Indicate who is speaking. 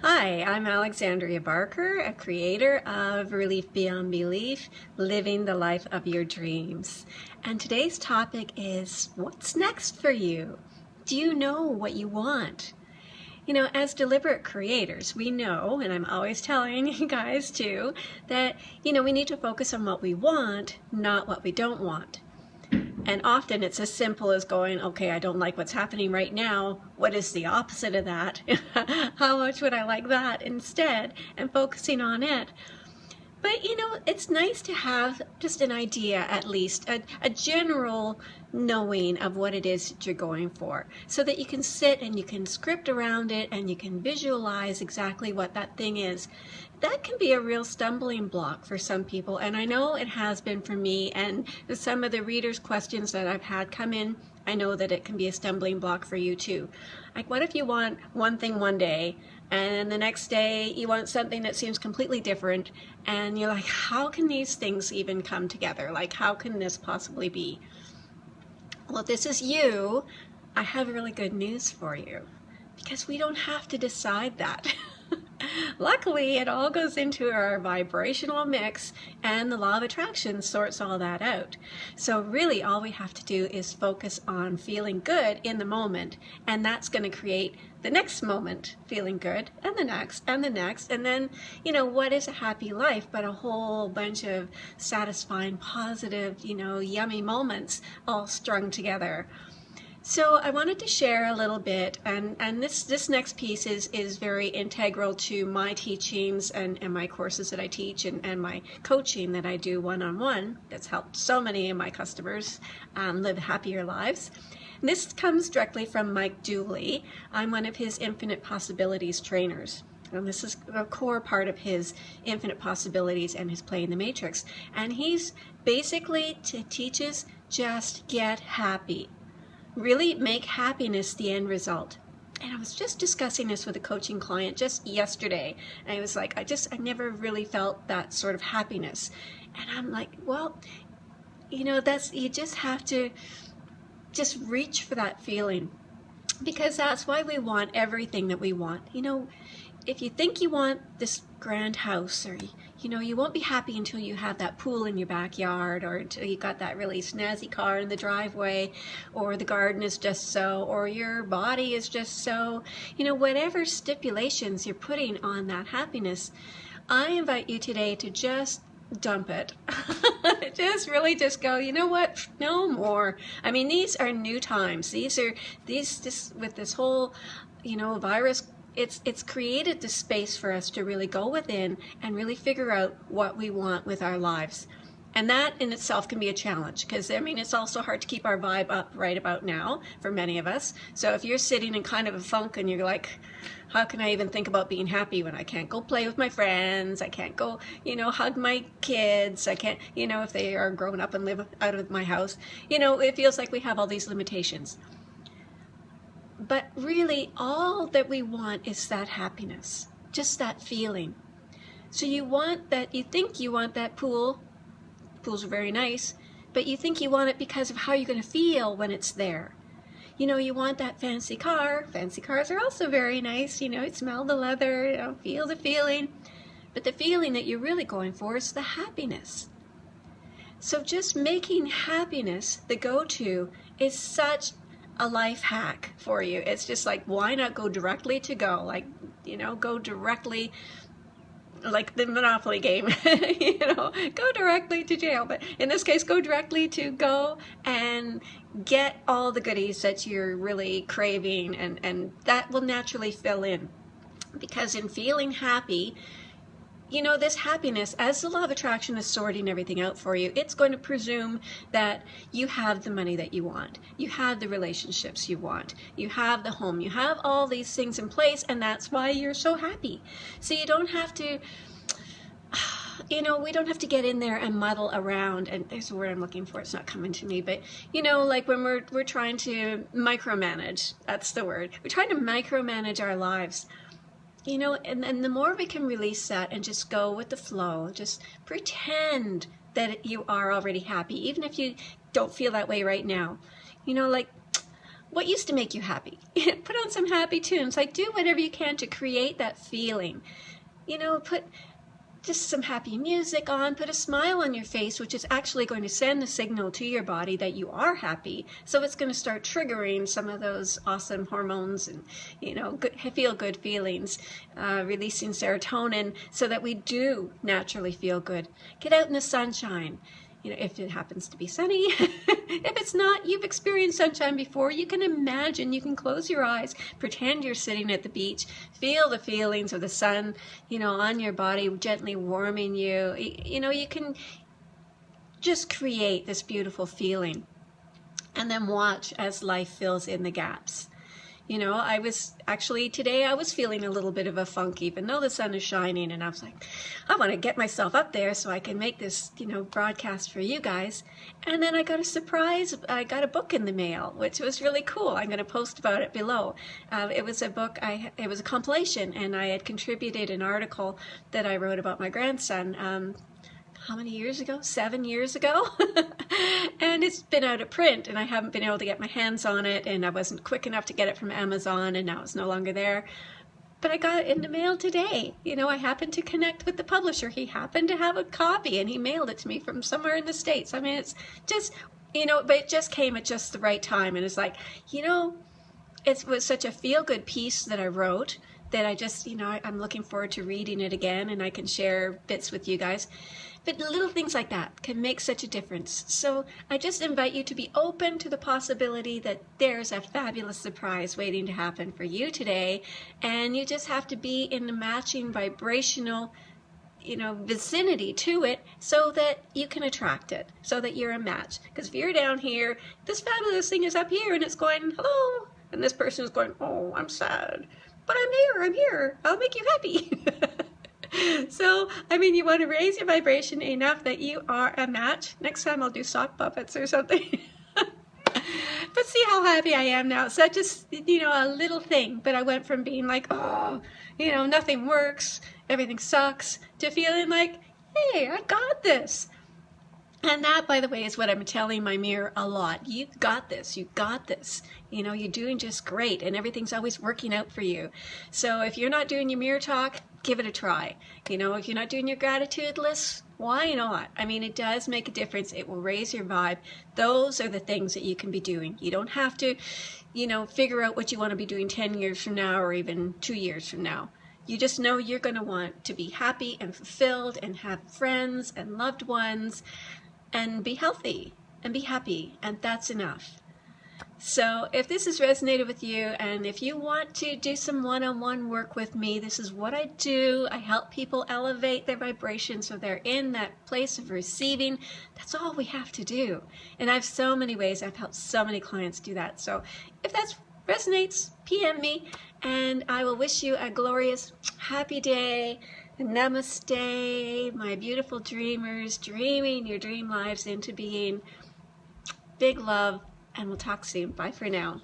Speaker 1: Hi, I'm Alexandria Barker, a creator of Relief Beyond Belief, Living the Life of Your Dreams. And today's topic is, what's next for you? Do you know what you want? You know, as deliberate creators, we know, and I'm always telling you guys too, that, we need to focus on what we want, not what we don't want. And often it's as simple as going, okay, I don't like what's happening right now. What is the opposite of that? How much would I like that instead? And focusing on it. But, it's nice to have just an idea, at least, a general knowing of what it is that you're going for, so that you can sit and you can script around it and you can visualize exactly what that thing is. That can be a real stumbling block for some people, and I know it has been for me, and some of the readers' questions that I've had come in, I know that it can be a stumbling block for you too. Like, what if you want one thing one day, and the next day you want something that seems completely different, and you're like, how can these things even come together? Like, how can this possibly be? Well, if this is you, I have really good news for you, because we don't have to decide that. Luckily, it all goes into our vibrational mix, and the law of attraction sorts all that out. So really, all we have to do is focus on feeling good in the moment, and that's going to create the next moment feeling good, and the next, and the next, and then, what is a happy life but a whole bunch of satisfying, positive, yummy moments all strung together. So I wanted to share a little bit, and this next piece is very integral to my teachings and my courses that I teach and my coaching that I do one-on-one. That's helped so many of my customers live happier lives. And this comes directly from Mike Dooley. I'm one of his Infinite Possibilities trainers. And this is a core part of his Infinite Possibilities and his Playing the Matrix. And he's basically teaches just get happy. Really make happiness the end result. And I was just discussing this with a coaching client just yesterday. And I was like, I never really felt that sort of happiness. And I'm like, well, you just have to just reach for that feeling. Because that's why we want everything that we want. If you think you want this grand house, or you won't be happy until you have that pool in your backyard, or until you got that really snazzy car in the driveway, or the garden is just so, or your body is just so, whatever stipulations you're putting on that happiness. I invite you today to just dump it. just go, you know what, no more. I mean, these are new times. These with this whole, virus, it's created the space for us to really go within and really figure out what we want with our lives. And that in itself can be a challenge, because it's also hard to keep our vibe up right about now for many of us. So if you're sitting in kind of a funk and you're like, how can I even think about being happy when I can't go play with my friends, I can't go, hug my kids, I can't, if they are grown up and live out of my house, it feels like we have all these limitations. But really, all that we want is that happiness, just that feeling. So you think you want that pool. Pools are very nice, but you think you want it because of how you're going to feel when it's there. You want that fancy car. Fancy cars are also very nice. You smell the leather, feel the feeling. But the feeling that you're really going for is the happiness. So just making happiness the go-to is such a life hack for you. It's just like, why not go directly to go? Like, go directly, like the Monopoly game, go directly to jail. But in this case, go directly to go and get all the goodies that you're really craving, and that will naturally fill in. Because in feeling happy, this happiness, as the law of attraction is sorting everything out for you, it's going to presume that you have the money that you want, you have the relationships you want, you have the home, you have all these things in place, and that's why you're so happy. So you don't have to, we don't have to get in there and muddle around, and there's a word I'm looking for, it's not coming to me, but, like when we're trying to micromanage, that's the word. We're trying to micromanage our lives. And the more we can release that and just go with the flow, just pretend that you are already happy, even if you don't feel that way right now. Like, what used to make you happy? Put on some happy tunes. Like, do whatever you can to create that feeling. Put just some happy music on, put a smile on your face, which is actually going to send the signal to your body that you are happy. So it's going to start triggering some of those awesome hormones and, feel good feelings, releasing serotonin so that we do naturally feel good. Get out in the sunshine. If it happens to be sunny. If it's not, you've experienced sunshine before. You can imagine, you can close your eyes, pretend you're sitting at the beach, feel the feelings of the sun, on your body, gently warming you. You can just create this beautiful feeling and then watch as life fills in the gaps. Today I was feeling a little bit of a funk, even though the sun is shining, and I was like, I want to get myself up there so I can make this, broadcast for you guys. And then I got a surprise. I got a book in the mail, which was really cool. I'm going to post about it below. It was a book, it was a compilation, and I had contributed an article that I wrote about my grandson, how many years ago? 7 years ago. And it's been out of print, and I haven't been able to get my hands on it, and I wasn't quick enough to get it from Amazon, and now it's no longer there. But I got it in the mail today. I happened to connect with the publisher. He happened to have a copy, and he mailed it to me from somewhere in the States. I mean, it's just, but it just came at just the right time. And it's like, it was such a feel-good piece that I wrote that I just, I'm looking forward to reading it again, and I can share bits with you guys. But little things like that can make such a difference. So I just invite you to be open to the possibility that there's a fabulous surprise waiting to happen for you today. And you just have to be in the matching vibrational, vicinity to it so that you can attract it, so that you're a match. Because if you're down here, this fabulous thing is up here and it's going, hello. And this person is going, oh, I'm sad. But I'm here. I'll make you happy. So, you want to raise your vibration enough that you are a match. Next time I'll do sock puppets or something. But see how happy I am now. So just, a little thing. But I went from being like, oh, nothing works, everything sucks, to feeling like, hey, I got this. And that, by the way, is what I'm telling my mirror a lot. You've got this. You got this. You're doing just great, and everything's always working out for you. So if you're not doing your mirror talk, give it a try. If you're not doing your gratitude list, why not? It does make a difference. It will raise your vibe. Those are the things that you can be doing. You don't have to, figure out what you want to be doing 10 years from now or even 2 years from now. You just know you're going to want to be happy and fulfilled and have friends and loved ones and be healthy and be happy, and that's enough. So if this has resonated with you, and if you want to do some one-on-one work with me, this is what I do. I help people elevate their vibration so they're in that place of receiving. That's all we have to do. And I have so many ways. I've helped so many clients do that. So if that resonates, PM me, and I will wish you a glorious, happy day. Namaste, my beautiful dreamers, dreaming your dream lives into being. Big love, and we'll talk soon. Bye for now.